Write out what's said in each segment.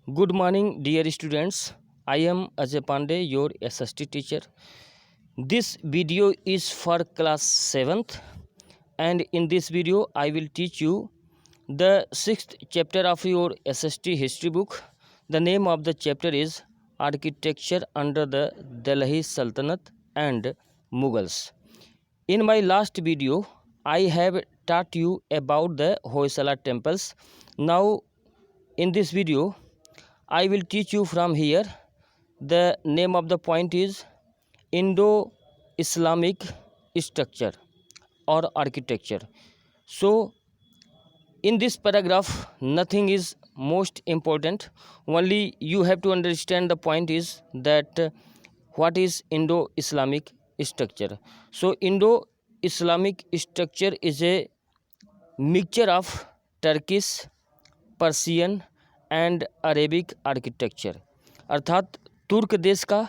Good morning, dear students. I am Ajay Pandey, your SST teacher. This video is for class 7th, and in this video I will teach you the 6th chapter of your SST history book. The name of the chapter is Architecture under the Delhi Sultanate and Mughals. In my last video, I have taught you about the Hoysala temples. Now, in this video, I will teach you from here. The name of the point is Indo-Islamic structure or architecture. So, in this paragraph, nothing is most important. Only you have to understand the point is that what is Indo-Islamic structure. So, Indo-Islamic structure is a mixture of Turkish, Persian and Arabic architecture, अर्थात तुर्क देश का,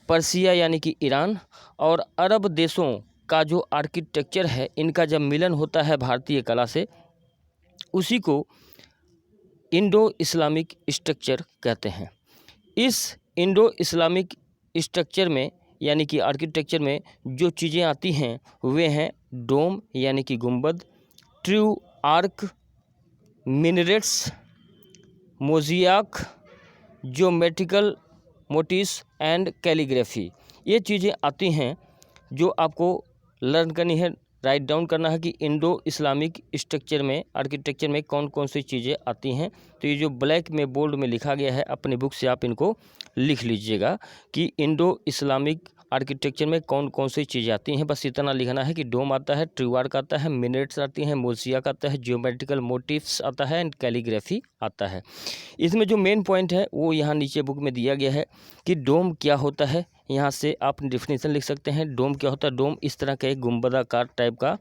Persia यानी कि Iran और अरब देशों का जो आर्किटेक्चर है, इनका जब मिलन होता है भारतीय कला से, उसी को इंडो इस्लामिक स्ट्रक्चर कहते हैं। इस इंडो इस्लामिक स्ट्रक्चर में यानी कि आर्किटेक्चर में जो चीज़ें आती हैं वे हैं डोम यानी कि गुंबद, true arch, minarets, mosaic, geometrical motifs and calligraphy. ये चीज़ें आती हैं जो आपको लर्न करनी है, राइट डाउन करना है कि इंडो इस्लामिक स्ट्रक्चर में, आर्किटेक्चर में कौन कौन सी चीज़ें आती हैं। तो ये जो ब्लैक में बोल्ड में लिखा गया है, अपनी बुक से आप इनको लिख लीजिएगा कि इंडो इस्लामिक आर्किटेक्चर में कौन कौन सी चीज़ें आती हैं। बस इतना लिखना है कि डोम आता है, ट्रूआर्क आता है, मिनरेट्स आती हैं, मोज़ियाक आता है, ज्योमेट्रिकल मोटिव्स आता है एंड कैलीग्राफी आता है। इसमें जो मेन पॉइंट है वो यहाँ नीचे बुक में दिया गया है कि डोम क्या होता है। यहाँ से आप डेफिनेशन लिख सकते हैं। डोम क्या होता है? डोम इस तरह का एक गुंबदाकार टाइप का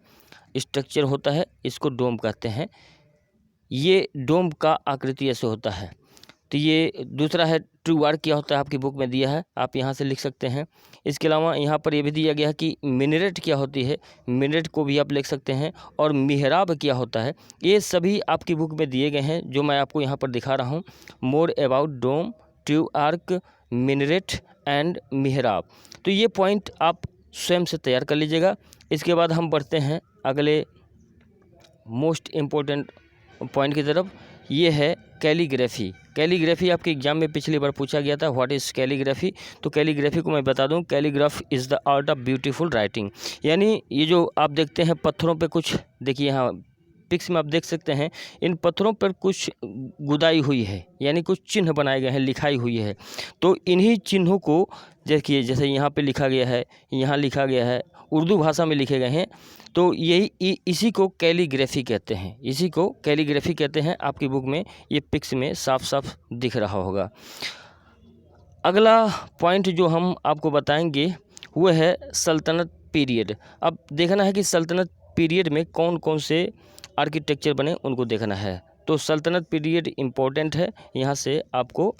स्ट्रक्चर होता है, इसको डोम कहते हैं। ये डोम का आकृति ऐसे होता है। तो ये दूसरा है ट्रूआर्क क्या होता है, आपकी बुक में दिया है, आप यहाँ से लिख सकते हैं। इसके अलावा यहाँ पर ये भी दिया गया है कि मिनरेट क्या होती है, मिनरेट को भी आप लिख सकते हैं। और मिहराब क्या होता है, ये सभी आपकी बुक में दिए गए हैं जो मैं आपको यहाँ पर दिखा रहा हूँ। More about dome, true arch, minaret and मिहराब। तो ये पॉइंट आप स्वयं से तैयार कर लीजिएगा। इसके बाद हम बढ़ते हैं अगले मोस्ट इम्पोर्टेंट पॉइंट की तरफ। ये है कैलीग्राफी। कैलीग्राफी आपके एग्जाम में पिछली बार पूछा गया था, व्हाट इज़ कैलीग्राफी। तो कैलीग्राफी को मैं बता दूं, calligraph is the art of beautiful writing. यानी ये जो आप देखते हैं पत्थरों पे कुछ, देखिए यहाँ पिक्स में आप देख सकते हैं, इन पत्थरों पर कुछ गुदाई हुई है, यानी कुछ चिन्ह बनाए गए हैं, लिखाई हुई है। तो इन्हीं चिन्हों को देखिए, जैसे यहाँ पे लिखा गया है, यहाँ लिखा गया है, उर्दू भाषा में लिखे गए हैं। तो यही इसी को कैलीग्राफी कहते हैं, इसी को कैलीग्राफी कहते हैं। आपकी बुक में ये पिक्स में साफ साफ दिख रहा होगा। अगला पॉइंट जो हम आपको बताएंगे वो है सल्तनत पीरियड। अब देखना है कि सल्तनत पीरियड में कौन कौन से आर्किटेक्चर बने, उनको देखना है। तो सल्तनत पीरियड इम्पोर्टेंट है। यहाँ से आपको,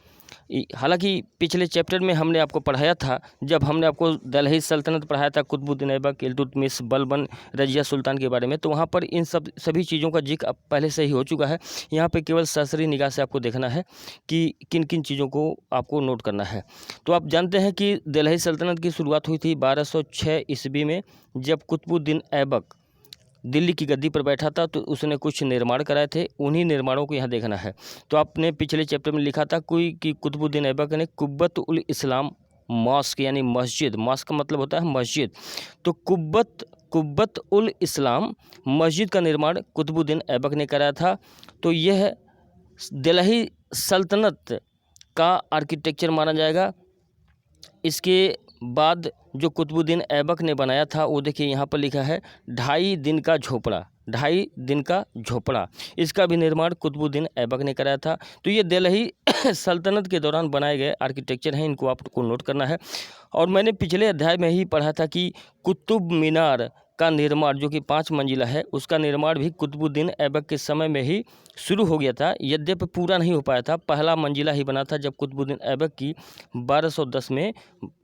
हालांकि पिछले चैप्टर में हमने आपको पढ़ाया था, जब हमने आपको दिल्ली सल्तनत पढ़ाया था, कुतुबुद्दीन ऐबक, इल्तुतमिश, बलबन, रजिया सुल्तान के बारे में, तो वहाँ पर इन सभी चीज़ों का जिक्र अब पहले से ही हो चुका है। यहाँ पे केवल सरसरी निगाह से आपको देखना है कि किन किन चीज़ों को आपको नोट करना है। तो आप जानते हैं कि दिल्ली सल्तनत की शुरुआत हुई थी 1206 ईस्वी में, जब कुतुबुद्दीन ऐबक दिल्ली की गद्दी पर बैठा था। तो उसने कुछ निर्माण कराए थे, उन्हीं निर्माणों को यहाँ देखना है। तो आपने पिछले चैप्टर में लिखा था कोई कि कुतुबुद्दीन ऐबक ने कुब्बत उल इस्लाम मॉस्क यानी मस्जिद, मॉस्क का मतलब होता है मस्जिद, तो कुब्बत उल इस्लाम मस्जिद का निर्माण कुतुबुद्दीन ऐबक ने कराया था। तो यह दिल्ली सल्तनत का आर्किटेक्चर माना जाएगा। इसके बाद जो कुतुबुद्दीन ऐबक ने बनाया था वो देखिए यहाँ पर लिखा है 2.5 दिन का झोपड़ा, 2.5 दिन का झोपड़ा, इसका भी निर्माण कुतुबुद्दीन ऐबक ने कराया था। तो ये दिल्ली सल्तनत के दौरान बनाए गए आर्किटेक्चर हैं, इनको आपको नोट करना है। और मैंने पिछले अध्याय में ही पढ़ा था कि कुतुब मीनार का निर्माण जो कि 5 मंजिला है, उसका निर्माण भी कुतुबुद्दीन ऐबक के समय में ही शुरू हो गया था, यद्यपि पूरा नहीं हो पाया था। पहला मंजिला ही बना था जब कुतुबुद्दीन ऐबक की 1210 में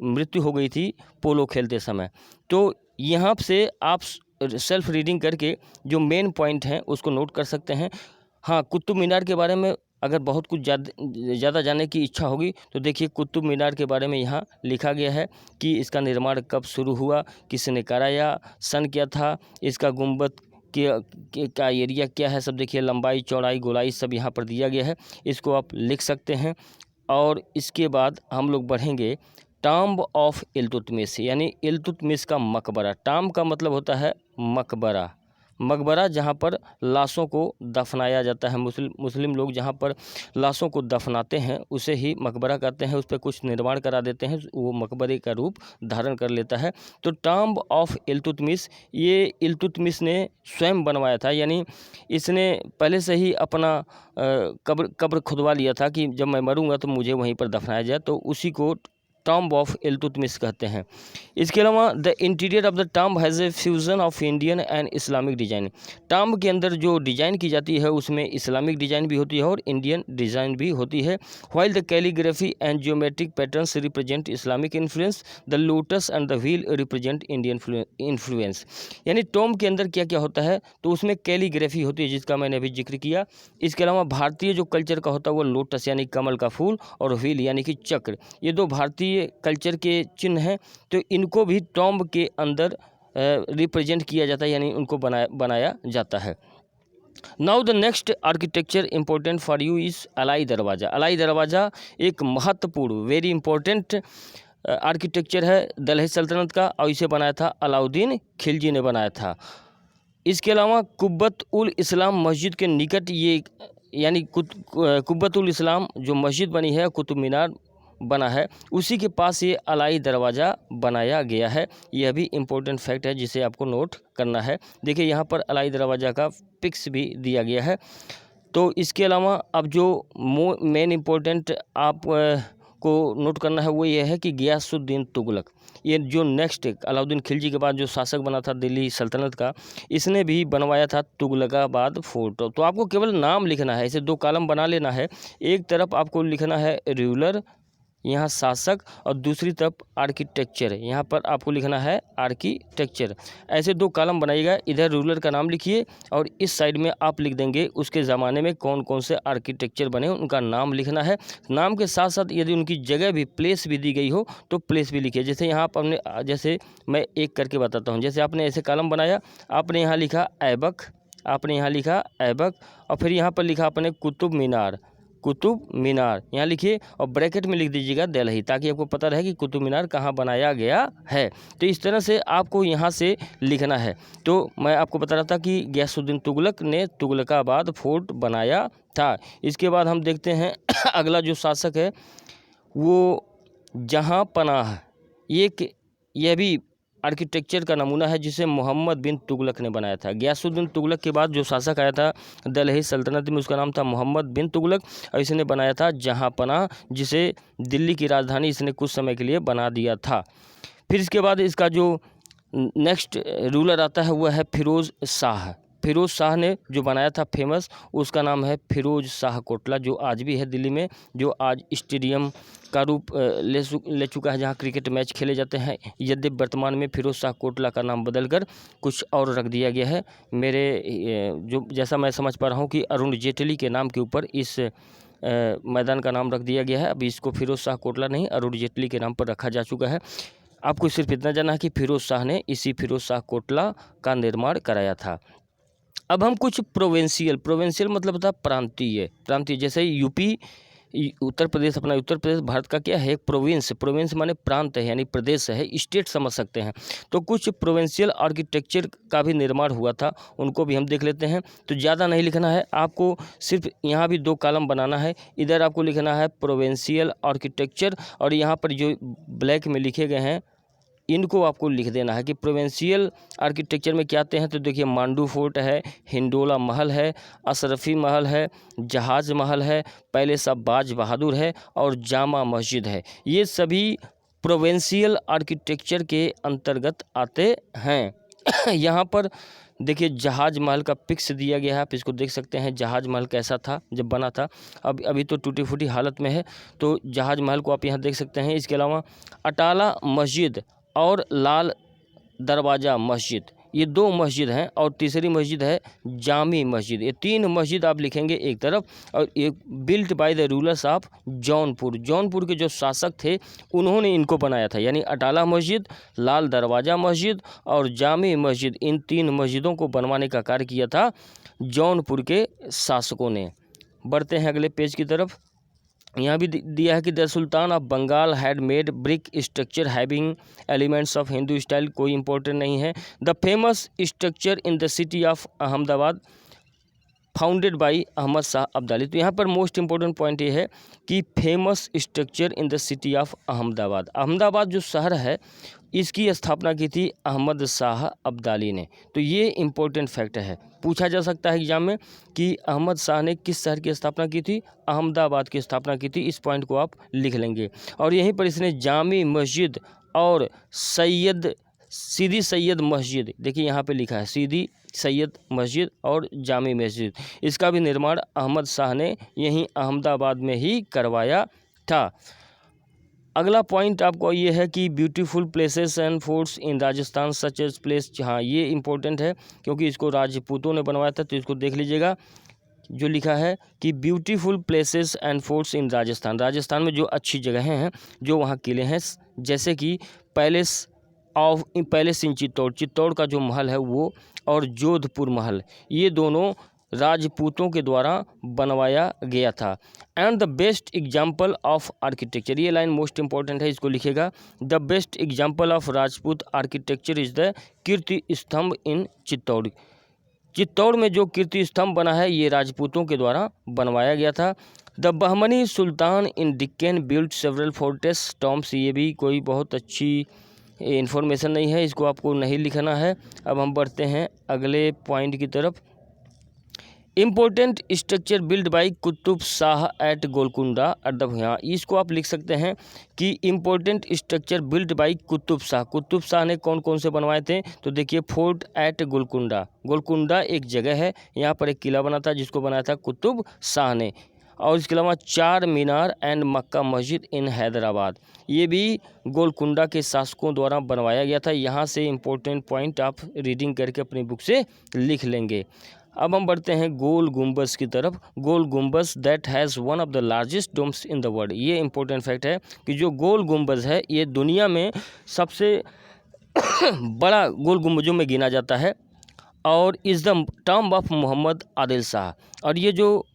मृत्यु हो गई थी पोलो खेलते समय। तो यहाँ से आप सेल्फ रीडिंग करके जो मेन पॉइंट हैं उसको नोट कर सकते हैं। हाँ, कुतुब मीनार के बारे में अगर बहुत कुछ ज़्यादा जानने की इच्छा होगी तो देखिए कुतुब मीनार के बारे में यहाँ लिखा गया है कि इसका निर्माण कब शुरू हुआ, किसने कराया, सन क्या था, इसका गुंबद का एरिया क्या है, सब देखिए लंबाई चौड़ाई गोलाई सब यहाँ पर दिया गया है, इसको आप लिख सकते हैं। और इसके बाद हम लोग बढ़ेंगे टॉम्ब ऑफ इल्तुतमिश, यानी इल्तुतमिश का मकबरा। टॉम्ब का मतलब होता है मकबरा, मकबरा जहाँ पर लाशों को दफनाया जाता है। मुस्लिम लोग जहाँ पर लाशों को दफनाते हैं उसे ही मकबरा कहते हैं, उस पर कुछ निर्माण करा देते हैं, वो मकबरे का रूप धारण कर लेता है। तो टॉम्ब ऑफ इल्तुतमिश ये इल्तुतमिश ने स्वयं बनवाया था, यानी इसने पहले से ही अपना कब्र खुदवा लिया था कि जब मैं मरूंगा तो मुझे वहीं पर दफनाया जाए, तो उसी को टॉम्ब ऑफ इल्तुतमिश कहते हैं। इसके अलावा the interior of the tomb has a fusion of Indian and Islamic design. Tomb के अंदर जो डिज़ाइन की जाती है उसमें इस्लामिक डिज़ाइन भी होती है और इंडियन डिज़ाइन भी होती है। While the calligraphy and geometric patterns represent Islamic influence, the lotus and the wheel represent Indian influence. यानी टॉम्ब के अंदर क्या क्या होता है, तो उसमें कैलीग्राफी होती है जिसका मैंने अभी जिक्र किया। इसके अलावा भारतीय जो कल्चर का होता है वो लोटस यानी कमल का फूल और व्हील यानी कि चक्र, ये दो भारतीय कल्चर के चिन्ह हैं, तो इनको भी टॉम्ब के अंदर रिप्रेजेंट किया जाता है, यानी उनको बनाया जाता है। Now the next architecture important for you is Alai Darwaza. Alai दरवाज़ा एक महत्वपूर्ण वेरी इंपॉर्टेंट आर्किटेक्चर है दिल्ली सल्तनत का, और इसे बनाया था अलाउद्दीन खिलजी ने बनाया था। इसके अलावा कुब्बत उल इस्लाम मस्जिद के निकट ये यानी कुब्बत उल इस्लाम जो मस्जिद बनी है, कुतुब मीनार बना है, उसी के पास ये अलाई दरवाज़ा बनाया गया है। यह भी इम्पोर्टेंट फैक्ट है जिसे आपको नोट करना है। देखिए यहाँ पर अलाई दरवाज़ा का पिक्स भी दिया गया है। तो इसके अलावा अब जो मेन इम्पोर्टेंट आप को नोट करना है वो ये है कि गियासुद्दीन तुगलक, ये जो नेक्स्ट अलाउद्दीन खिलजी के बाद जो शासक बना था दिल्ली सल्तनत का, इसने भी बनवाया था तुगलकाबाद फोर्ट। तो आपको केवल नाम लिखना है, इसे दो कॉलम बना लेना है। एक तरफ आपको लिखना है रूलर, यहाँ शासक, और दूसरी तरफ आर्किटेक्चर, यहाँ पर आपको लिखना है आर्किटेक्चर। ऐसे दो कॉलम बनाइएगा, इधर रूलर का नाम लिखिए और इस साइड में आप लिख देंगे उसके ज़माने में कौन कौन से आर्किटेक्चर बने, उनका नाम लिखना है। नाम के साथ साथ यदि उनकी जगह भी प्लेस भी दी गई हो तो प्लेस भी लिखिए। जैसे यहाँ पर हमने, जैसे मैं एक करके बताता हूँ, जैसे आपने ऐसे कॉलम बनाया, आपने यहाँ लिखा ऐबक, आपने यहाँ लिखा ऐबक, और फिर यहाँ पर लिखा आपने कुतुब मीनार, कुतुब मीनार यहाँ लिखिए और ब्रैकेट में लिख दीजिएगा दिल्ली, ताकि आपको पता रहे कि कुतुब मीनार कहाँ बनाया गया है। तो इस तरह से आपको यहाँ से लिखना है। तो मैं आपको बता रहा था कि गियासुद्दीन तुगलक ने तुगलकाबाद फोर्ट बनाया था। इसके बाद हम देखते हैं अगला जो शासक है वो जहाँ पनाह, यह भी आर्किटेक्चर का नमूना है जिसे मोहम्मद बिन तुगलक ने बनाया था। गियासुद्दीन तुगलक के बाद जो शासक आया था दिल्ली सल्तनत में, उसका नाम था मोहम्मद बिन तुगलक, और इसने बनाया था जहाँ पनाह, जिसे दिल्ली की राजधानी इसने कुछ समय के लिए बना दिया था। फिर इसके बाद इसका जो नेक्स्ट रूलर आता है वह है फिरोज़ शाह। फिरोज़ शाह ने जो बनाया था फेमस, उसका नाम है फिरोज़ शाह कोटला, जो आज भी है दिल्ली में, जो आज स्टेडियम का रूप ले चुका है जहां क्रिकेट मैच खेले जाते हैं। यद्यपि वर्तमान में फिरोज़ शाह कोटला का नाम बदलकर कुछ और रख दिया गया है। मेरे जो जैसा मैं समझ पा रहा हूं कि अरुण जेटली के नाम के ऊपर इस मैदान का नाम रख दिया गया है। अभी इसको फिरोज़ शाह कोटला नहीं, अरुण जेटली के नाम पर रखा जा चुका है। आपको सिर्फ इतना जानना है कि फिरोज़ शाह ने इसी फिरोज़ शाह कोटला का निर्माण कराया था। अब हम कुछ प्रोविंशियल मतलब होता है प्रांतीय, जैसे यूपी, उत्तर प्रदेश, अपना उत्तर प्रदेश भारत का क्या है, एक प्रोविंस माने प्रांत है, यानी प्रदेश है, स्टेट समझ सकते हैं। तो कुछ प्रोविंशियल आर्किटेक्चर का भी निर्माण हुआ था, उनको भी हम देख लेते हैं। तो ज़्यादा नहीं लिखना है आपको, सिर्फ यहाँ भी दो कॉलम बनाना है। इधर आपको लिखना है प्रोविंशियल आर्किटेक्चर, और यहाँ पर जो ब्लैक में लिखे गए हैं इनको आपको लिख देना है कि प्रोविंशियल आर्किटेक्चर में क्या आते हैं। तो देखिए मांडू फोर्ट है, हिंडोला महल है, अशरफी महल है, जहाज महल है, पैलेस ऑफ बाज बहादुर है और जामा मस्जिद है। ये सभी प्रोविंशियल आर्किटेक्चर के अंतर्गत आते हैं। यहाँ पर देखिए जहाज महल का पिक्स दिया गया है, आप इसको देख सकते हैं। जहाज महल कैसा था जब बना था, अभी तो टूटी फूटी हालत में है। तो जहाज महल को आप यहाँ देख सकते हैं। इसके अलावा अटाला मस्जिद और लाल दरवाज़ा मस्जिद, ये 2 मस्जिद हैं और तीसरी मस्जिद है जामी मस्जिद। ये 3 मस्जिद आप लिखेंगे एक तरफ, और एक built by the rulers of Jaunpur. Jaunpur के जो शासक थे उन्होंने इनको बनाया था, यानी अटाला मस्जिद, लाल दरवाज़ा मस्जिद और जामी मस्जिद, इन 3 मस्जिदों को बनवाने का कार्य किया था जौनपुर के शासकों ने। बढ़ते हैं अगले पेज की तरफ। यहाँ भी दिया है कि the sultan of Bengal had made brick structure having elements of Hindu style, कोई इंपॉर्टेंट नहीं है। The famous structure in the city of Ahmedabad founded by Ahmad Shah Abdali. तो यहाँ पर मोस्ट इंपॉर्टेंट पॉइंट ये है कि famous structure in the city of Ahmedabad. Ahmedabad जो शहर है इसकी स्थापना की थी अहमद शाह अब्दाली ने। तो ये इम्पोर्टेंट फैक्ट है, पूछा जा सकता है एग्जाम में कि अहमद शाह ने किस शहर की स्थापना की थी, अहमदाबाद की स्थापना की थी। इस पॉइंट को आप लिख लेंगे। और यहीं पर इसने जामी मस्जिद और सीदी सैयद मस्जिद, देखिए यहाँ पे लिखा है सीदी सैयद मस्जिद और जामी मस्जिद, इसका भी निर्माण अहमद शाह ने यहीं अहमदाबाद में ही करवाया था। अगला पॉइंट आपको ये है कि beautiful places and forts in Rajasthan such as place. हाँ, ये इंपॉर्टेंट है क्योंकि इसको राजपूतों ने बनवाया था, तो इसको देख लीजिएगा। जो लिखा है कि beautiful places and forts in Rajasthan, Rajasthan में जो अच्छी जगहें हैं, जो वहाँ किले हैं, जैसे कि पैलेस इन चित्तौड़, चित्तौड़ का जो महल है वो, और जोधपुर महल, ये दोनों राजपूतों के द्वारा बनवाया गया था। And the best example of architecture, ये लाइन मोस्ट इंपॉर्टेंट है, इसको लिखेगा। The best example of Rajput architecture is the Kirti Stambh in Chittor. Chittor में जो कीर्ति स्तंभ बना है ये राजपूतों के द्वारा बनवाया गया था। The Bahmani Sultan in Deccan built several fortress Tom's, ये भी कोई बहुत अच्छी इन्फॉर्मेशन नहीं है, इसको आपको नहीं लिखना है। अब हम बढ़ते हैं अगले पॉइंट की तरफ। Important structure build by Qutub Shah at Golconda at the, यहाँ इसको आप लिख सकते हैं कि important structure build by Qutub Shah. Qutub Shah ने कौन कौन से बनवाए थे, तो देखिए फोर्ट एट गोलकुंडा, गोलकुंडा एक जगह है, यहाँ पर एक किला बना था जिसको बनाया था कुतुब शाह ने। और इसके अलावा 4 मीनार एंड मक्का मस्जिद इन हैदराबाद, ये भी गोलकुंडा के शासकों द्वारा बनवाया गया था। यहाँ से इम्पोर्टेंट पॉइंट आप रीडिंग करके अपनी बुक से लिख लेंगे। अब हम बढ़ते हैं गोल गुम्बज की तरफ। Gol Gumbaz that has one of the largest domes in the world, ये इंपॉर्टेंट फैक्ट है कि जो गोल गुम्बज है ये दुनिया में सबसे बड़ा गोल गुम्बजों में गिना जाता है, और is the tomb of Mohammed Adil Shah. और ये जो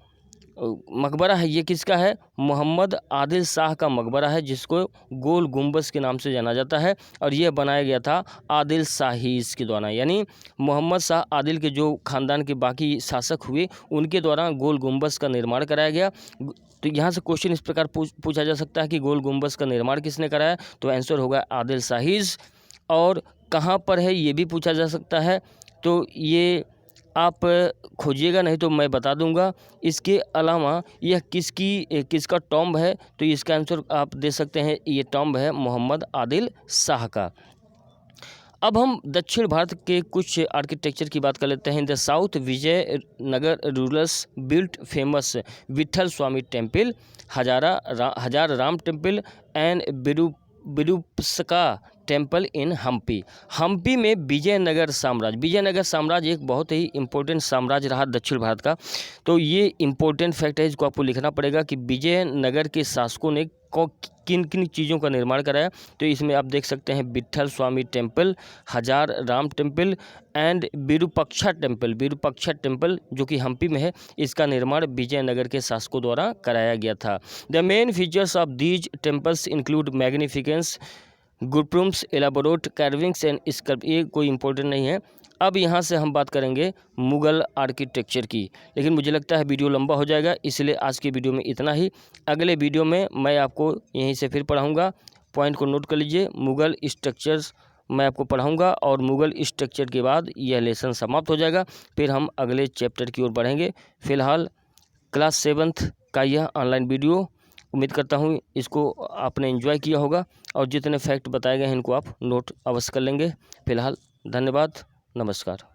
मकबरा है ये किसका है, मोहम्मद आदिल शाह का मकबरा है, जिसको गोल गुम्बज के नाम से जाना जाता है। और यह बनाया गया था आदिल शाहीज़ के द्वारा, यानी मोहम्मद शाह आदिल के जो ख़ानदान के बाकी शासक हुए उनके द्वारा गोल गुम्बज का निर्माण कराया गया। तो यहाँ से क्वेश्चन इस प्रकार पूछा जा सकता है कि गोल गुम्बज का निर्माण किसने कराया, तो आंसर होगा आदिल शाहीज़। और कहाँ पर है ये भी पूछा जा सकता है, तो ये आप खोजिएगा, नहीं तो मैं बता दूंगा। इसके अलावा यह किसका टॉम्ब है, तो इसका आंसर आप दे सकते हैं, ये टॉम्ब है मोहम्मद आदिल शाह का। अब हम दक्षिण भारत के कुछ आर्किटेक्चर की बात कर लेते हैं। The south Vijayanagara rulers built famous Vitthala Swami temple, Hazara Rama temple and Virupaksha temple in Hampi. Hampi में विजयनगर साम्राज्य एक बहुत ही इम्पोर्टेंट साम्राज्य रहा दक्षिण भारत का। तो ये इम्पोर्टेंट फैक्ट है, इसको आपको लिखना पड़ेगा कि विजयनगर के शासकों ने किन किन चीज़ों का निर्माण कराया। तो इसमें आप देख सकते हैं Vitthal Swami temple, Hazara Rama temple and Virupaksha temple जो कि हम्पी में है, इसका निर्माण विजयनगर के शासकों द्वारा कराया गया था। The main features of these temples include magnificence, gopurams, elaborate carvings and sculpt, ये कोई इंपॉर्टेंट नहीं है। अब यहाँ से हम बात करेंगे मुग़ल आर्किटेक्चर की, लेकिन मुझे लगता है वीडियो लंबा हो जाएगा, इसलिए आज की वीडियो में इतना ही। अगले वीडियो में मैं आपको यहीं से फिर पढ़ाऊँगा। पॉइंट को नोट कर लीजिए, मुग़ल स्ट्रक्चर्स मैं आपको पढ़ाऊँगा और मुग़ल स्ट्रक्चर के बाद यह लेसन समाप्त हो जाएगा। फिर हम अगले चैप्टर की ओर बढ़ेंगे। फ़िलहाल क्लास 7th का यह ऑनलाइन वीडियो, उम्मीद करता हूँ इसको आपने एंजॉय किया होगा, और जितने फैक्ट बताए गए हैं इनको आप नोट अवश्य कर लेंगे। फिलहाल धन्यवाद, नमस्कार।